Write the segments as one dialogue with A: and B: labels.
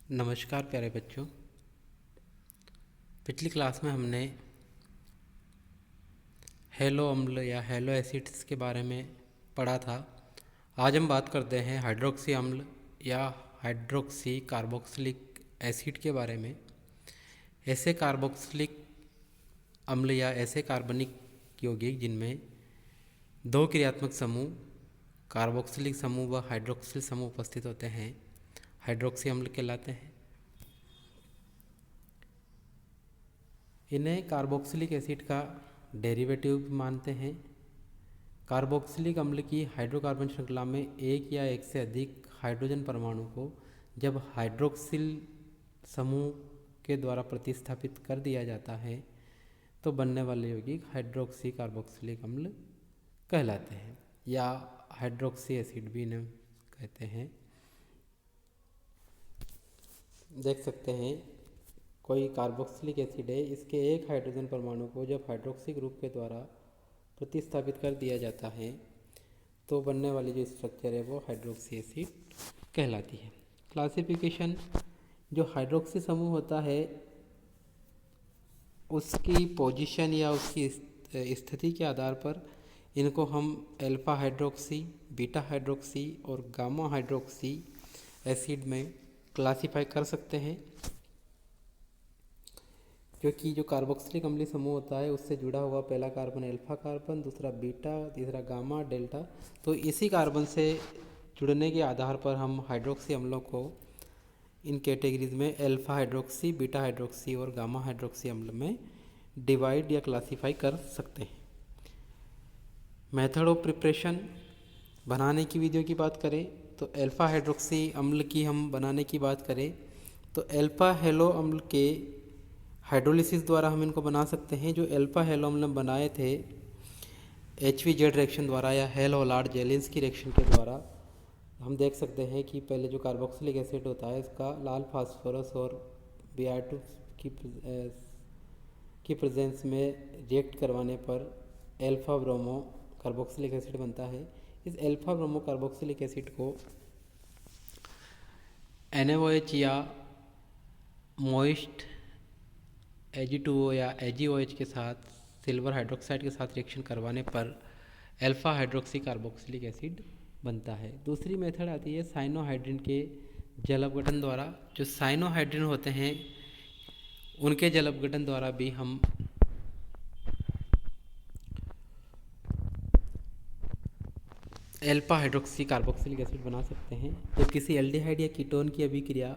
A: नमस्कार प्यारे बच्चों। पिछली क्लास में हमने हेलो अम्ल या हेलो एसिड्स के बारे में पढ़ा था। आज हम बात करते हैं हाइड्रोक्सी अम्ल या हाइड्रोक्सी कार्बोक्सिलिक एसिड के बारे में। ऐसे कार्बोक्सिलिक अम्ल या ऐसे कार्बनिक यौगिक जिनमें दो क्रियात्मक समूह कार्बोक्सिलिक समूह व हाइड्रोक्सिल समूह उपस्थित होते हैं, हाइड्रोक्सी अम्ल कहलाते हैं। इन्हें कार्बोक्सिलिक एसिड का डेरिवेटिव मानते हैं। कार्बोक्सिलिक अम्ल की हाइड्रोकार्बन श्रृंखला में एक या एक से अधिक हाइड्रोजन परमाणु को जब हाइड्रोक्सिल समूह के द्वारा प्रतिस्थापित कर दिया जाता है तो बनने वाले यौगिक हाइड्रोक्सी कार्बोक्सिलिक अम्ल कहलाते हैं या हाइड्रोक्सी एसिड भी इन्हें कहते हैं। देख सकते हैं कोई कार्बोक्सिलिक एसिड है, इसके एक हाइड्रोजन परमाणु को जब हाइड्रोक्सी ग्रुप के द्वारा प्रतिस्थापित कर दिया जाता है तो बनने वाली जो स्ट्रक्चर है वो हाइड्रोक्सी एसिड कहलाती है। क्लासिफिकेशन, जो हाइड्रोक्सी समूह होता है उसकी पोजीशन या उसकी स्थिति के आधार पर इनको हम अल्फा हाइड्रोक्सी, बीटा हाइड्रोक्सी और गामा हाइड्रोक्सी एसिड में क्लासीफाई कर सकते हैं। क्योंकि जो कार्बोक्सिलिक अम्लीय समूह होता है उससे जुड़ा हुआ पहला कार्बन अल्फा कार्बन, दूसरा बीटा, तीसरा गामा, डेल्टा, तो इसी कार्बन से जुड़ने के आधार पर हम हाइड्रोक्सी अम्लों को इन कैटेगरीज में अल्फा हाइड्रोक्सी, बीटा हाइड्रोक्सी और गामा हाइड्रोक्सी अम्ल में डिवाइड या क्लासीफाई कर सकते हैं। मेथड ऑफ प्रिपरेशन, बनाने की विधियों की बात करें तो अल्फा हाइड्रोक्सी अम्ल की हम बनाने की बात करें तो अल्फा हेलो अम्ल के हाइड्रोलिसिस द्वारा हम इनको बना सकते हैं। जो अल्फा हेलो अम्ल बनाए थे HVZ रिएक्शन द्वारा या हेल होलार्ड जेलिंस्की रिएक्शन के द्वारा, हम देख सकते हैं कि पहले जो कार्बोक्सिलिक एसिड होता है इसका लाल फास्फोरस और Br2 की प्रेजेंस में रिएक्ट करवाने पर अल्फा ब्रोमो कार्बोक्सिलिक एसिड बनता है। इस अल्फा ब्रोमो कार्बोक्सिलिक एसिड को NaOH या मोइस्ट Ag2O या AgOH के साथ सिल्वर हाइड्रोक्साइड के साथ रिएक्शन करवाने पर अल्फा हाइड्रोक्सी कार्बोक्सिलिक एसिड बनता है। दूसरी मेथड आती है साइनोहाइड्रिन के जल अपघटन द्वारा। जो साइनोहाइड्रिन होते हैं उनके जल अपघटन द्वारा भी हम अल्फा हाइड्रोक्सी कार्बोक्सिलिक एसिड बना सकते हैं। जब किसी एल्डिहाइड या कीटोन की अभिक्रिया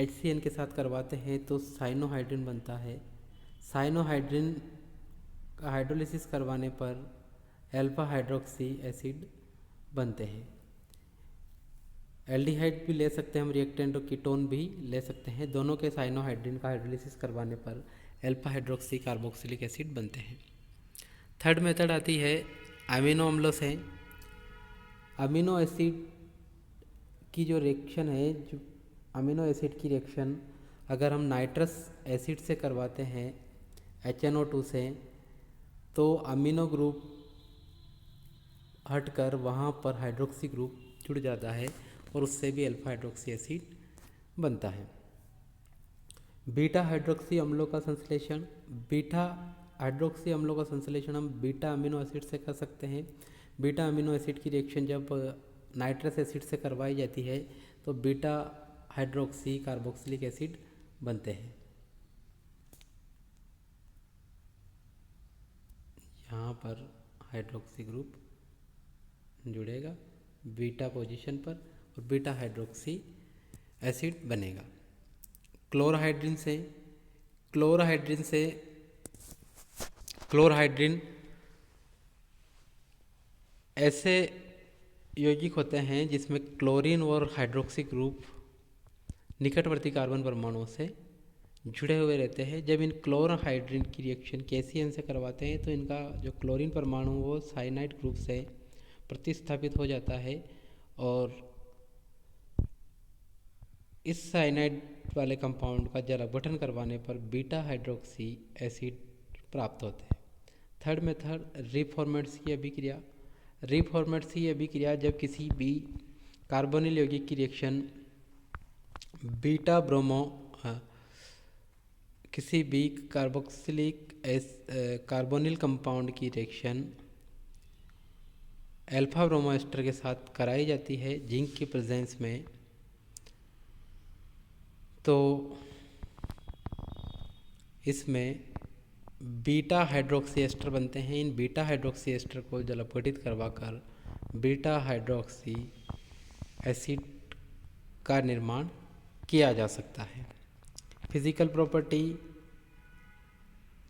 A: HCN के साथ करवाते हैं तो साइनोहाइड्रिन बनता है। साइनोहाइड्रिन का हाइड्रोलिसिस करवाने पर अल्फा हाइड्रोक्सी एसिड बनते हैं। एल्डिहाइड भी ले सकते हैं हम रिएक्टेंट और कीटोन भी ले सकते हैं। दोनों के साइनोहाइड्रिन का हाइड्रोलिसिस करवाने पर अल्फा हाइड्रोक्सी कार्बोक्सिलिक एसिड बनते हैं। थर्ड मेथड आती है अमीनो अम्लों से। अमीनो एसिड की जो रिएक्शन है, जो अमीनो एसिड की रिएक्शन अगर हम नाइट्रस एसिड से करवाते हैं HNO2 से तो अमीनो ग्रुप हटकर वहाँ पर हाइड्रोक्सी ग्रुप जुड़ जाता है और उससे भी अल्फा हाइड्रोक्सी एसिड बनता है। बीटा हाइड्रोक्सी अम्लों का संश्लेषण, बीटा हाइड्रोक्सी अम्लों का संश्लेषण हम बीटा अमीनो एसिड से कर सकते हैं। बीटा अमीनो एसिड की रिएक्शन जब नाइट्रस एसिड से करवाई जाती है तो बीटा हाइड्रोक्सी कार्बोक्सिलिक एसिड बनते हैं। यहाँ पर हाइड्रोक्सी ग्रुप जुड़ेगा बीटा पोजीशन पर और बीटा हाइड्रोक्सी एसिड बनेगा। क्लोराहाइड्रिन से क्लोराहाइड्रिन ऐसे यौगिक होते हैं जिसमें क्लोरीन और हाइड्रोक्सी ग्रुप निकटवर्ती कार्बन परमाणुओं से जुड़े हुए रहते हैं। जब इन क्लोराहाइड्रिन की रिएक्शन KCN से करवाते हैं तो इनका जो क्लोरीन परमाणु वो साइनाइड ग्रुप से प्रतिस्थापित हो जाता है और इस साइनाइड वाले कंपाउंड का जल अपघटन करवाने पर बीटा हाइड्रोक्सी एसिड प्राप्त होते हैं। थर्ड मेथड रिफॉर्मेट्स की अभिक्रिया। रिफॉर्मेट्स की अभिक्रिया जब किसी भी कार्बोनिल यौगिक की रिएक्शन बीटा ब्रोमो किसी भी कार्बोक्सिलिक कार्बोनिल कंपाउंड की रिएक्शन अल्फा ब्रोमो एस्टर के साथ कराई जाती है जिंक की प्रेजेंस में, तो इसमें बीटा हाइड्रोक्सी एस्टर बनते हैं। इन बीटा हाइड्रोक्सी एस्टर को जल अपघटित करवाकर बीटा हाइड्रोक्सी एसिड का निर्माण किया जा सकता है। फिजिकल प्रॉपर्टी,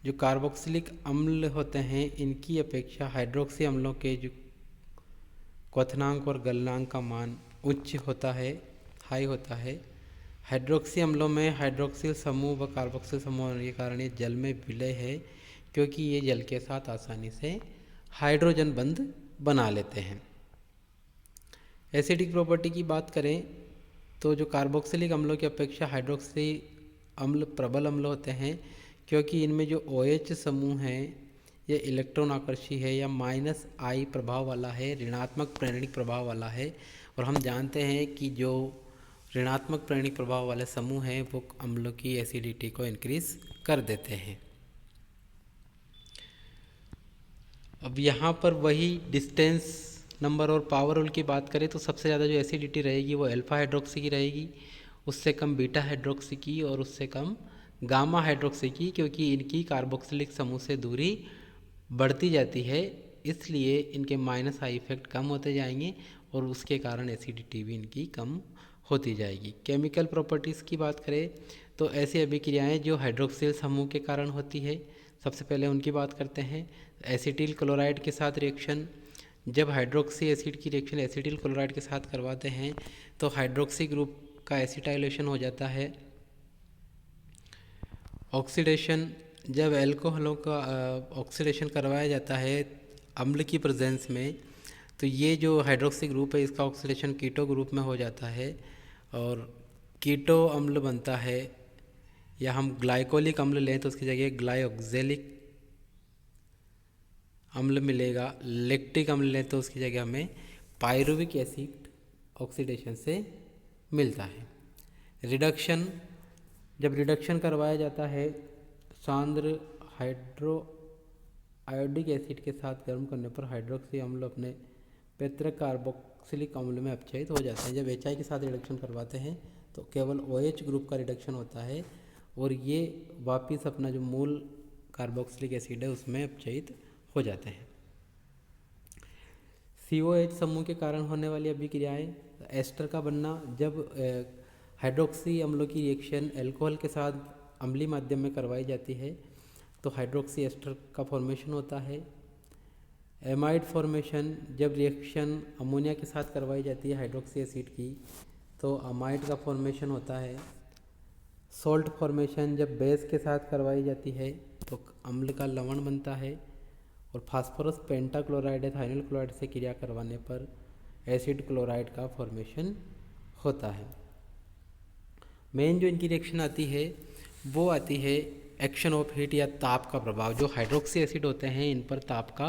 A: जो कार्बोक्सिलिक अम्ल होते हैं इनकी अपेक्षा हाइड्रोक्सी अम्लों के जो क्वथनांक और गलनांक का मान उच्च होता है, हाई होता है। हाइड्रोक्सी अम्लों में हाइड्रोक्सिल समूह व कार्बोक्सिल समूह होने के कारण ये जल में विलय है, क्योंकि ये जल के साथ आसानी से हाइड्रोजन बंध बना लेते हैं। एसिडिक प्रॉपर्टी की बात करें तो जो कार्बोक्सिलिक अम्लों की अपेक्षा हाइड्रोक्सी अम्ल प्रबल अम्ल होते हैं, क्योंकि इनमें जो OH समूह है यह इलेक्ट्रॉन आकर्षी है या -I प्रभाव वाला है, ऋणात्मक प्रेरणिक प्रभाव वाला है। और हम जानते हैं कि जो ऋणात्मक प्रेरणिक प्रभाव वाले समूह हैं वो अम्लों की एसिडिटी को इंक्रीज कर देते हैं। अब यहाँ पर वही डिस्टेंस, नंबर और पावर रूल की बात करें तो सबसे ज़्यादा जो एसिडिटी रहेगी वो अल्फा हाइड्रोक्सी की रहेगी, उससे कम बीटा हाइड्रोक्सी की और उससे कम गामा हाइड्रोक्सी की, क्योंकि इनकी कार्बोक्सिलिक समूह से दूरी बढ़ती जाती है, इसलिए इनके -I इफेक्ट कम होते जाएंगे और उसके कारण एसिडिटी भी इनकी कम होती जाएगी। केमिकल प्रॉपर्टीज़ की बात करें तो ऐसी अभिक्रियाएं जो हाइड्रोक्सिल समूह के कारण होती है, सबसे पहले उनकी बात करते हैं। एसिटिल क्लोराइड के साथ रिएक्शन, जब हाइड्रोक्सी एसिड की रिएक्शन एसिटिल क्लोराइड के साथ करवाते हैं तो हाइड्रोक्सी ग्रुप का एसिटाइलेशन हो जाता है। ऑक्सीडेशन, जब एल्कोहलों का ऑक्सीडेशन करवाया जाता है अम्ल की प्रेजेंस में, तो ये जो हाइड्रोक्सी ग्रुप है इसका ऑक्सीडेशन कीटो ग्रुप में हो जाता है और कीटो अम्ल बनता है। या हम ग्लाइकोलिक अम्ल लें तो उसकी जगह ग्लाइऑक्जेलिक अम्ल मिलेगा। लैक्टिक अम्ल लें तो उसकी जगह हमें पायरुविक एसिड ऑक्सीडेशन से मिलता है। रिडक्शन, जब रिडक्शन करवाया जाता है सांद्र हाइड्रो आयोडिक एसिड के साथ गर्म करने पर हाइड्रोक्सी अम्ल अपने पैतृक कार्बोक्सिलिक अम्ल में अपचयित हो जाते हैं। जब HI के साथ रिडक्शन करवाते हैं तो केवल OH ग्रुप का रिडक्शन होता है और ये वापस अपना जो मूल कार्बोक्सिलिक एसिड है उसमें अपचयित हो जाते हैं। COH समूह के कारण होने वाली अभिक्रियाएं, एस्टर का बनना, जब हाइड्रोक्सी अम्लों की रिएक्शन एल्कोहल के साथ अम्लीय माध्यम में करवाई जाती है तो हाइड्रोक्सी एस्टर का फॉर्मेशन होता है। एमाइड फॉर्मेशन, जब रिएक्शन अमोनिया के साथ करवाई जाती है हाइड्रोक्सी एसिड की तो अमाइड का फॉर्मेशन होता है। सॉल्ट फॉर्मेशन, जब बेस के साथ करवाई जाती है तो अम्ल का लवण बनता है। और फास्फोरस पेंटाक्लोराइड एथाइल क्लोराइड से क्रिया करवाने पर एसिड क्लोराइड का फॉर्मेशन होता है। मेन जो इनकी रिएक्शन आती है वो आती है एक्शन ऑफ हीट या ताप का प्रभाव। जो हाइड्रोक्सी एसिड होते हैं इन पर ताप का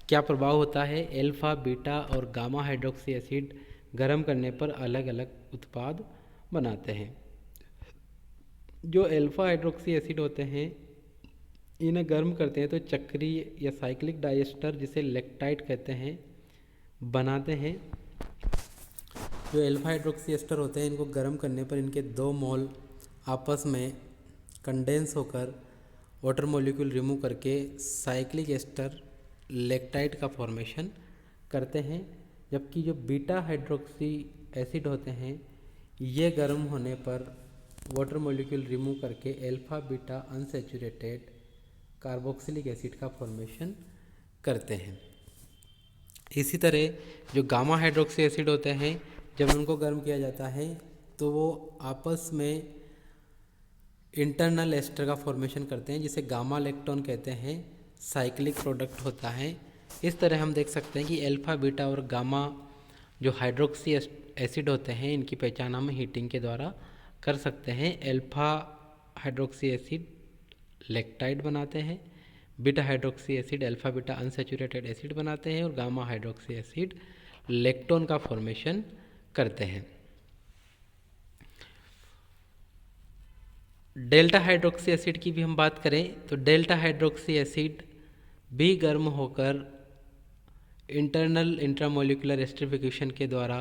A: क्या प्रभाव होता है, अल्फा बीटा और गामा हाइड्रोक्सी एसिड गर्म करने पर अलग अलग उत्पाद बनाते हैं। जो अल्फा हाइड्रोक्सी एसिड होते हैं इन्हें गर्म करते हैं तो चक्रीय या साइक्लिक डाइएस्टर, जिसे लेक्टाइट कहते हैं, बनाते हैं। जो अल्फा हाइड्रोक्सी एस्टर होते हैं इनको गर्म करने पर इनके 2 मोल आपस में कंडेंस होकर वाटर मॉलिक्यूल रिमूव करके साइक्लिक एस्टर लेक्टाइट का फॉर्मेशन करते हैं। जबकि जो बीटा हाइड्रोक्सी एसिड होते हैं ये गर्म होने पर वाटर मॉलिक्यूल रिमूव करके alpha beta unsaturated carboxylic acid का फॉर्मेशन करते हैं। इसी तरह जो गामा हाइड्रोक्सी एसिड होते हैं जब उनको गर्म किया जाता है तो वो आपस में इंटरनल एस्टर का फॉर्मेशन करते हैं, जिसे गामा लेक्टोन कहते हैं, साइक्लिक प्रोडक्ट होता है। इस तरह हम देख सकते हैं कि अल्फा बीटा और गामा जो हाइड्रोक्सी एसिड होते हैं इनकी पहचान हम हीटिंग के द्वारा कर सकते हैं। अल्फा हाइड्रोक्सी एसिड लेक्टाइड बनाते हैं, beta hydroxy acid alpha beta unsaturated acid बनाते हैं और गामा हाइड्रोक्सी एसिड लेक्टोन का फॉर्मेशन करते हैं। डेल्टा हाइड्रोक्सी एसिड की भी हम बात करें तो डेल्टा हाइड्रोक्सी एसिड भी गर्म होकर इंटरनल इंट्रामोलिकुलर एस्टरिफिकेशन के द्वारा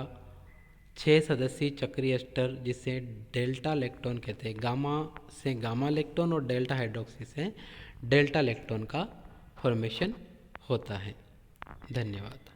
A: 6 सदस्यीय चक्रीय एस्टर जिसे डेल्टा लेक्टोन कहते हैं, गामा से गामा लेक्टोन और डेल्टा हाइड्रोक्सी से डेल्टा लेक्टोन का फॉर्मेशन होता है। धन्यवाद।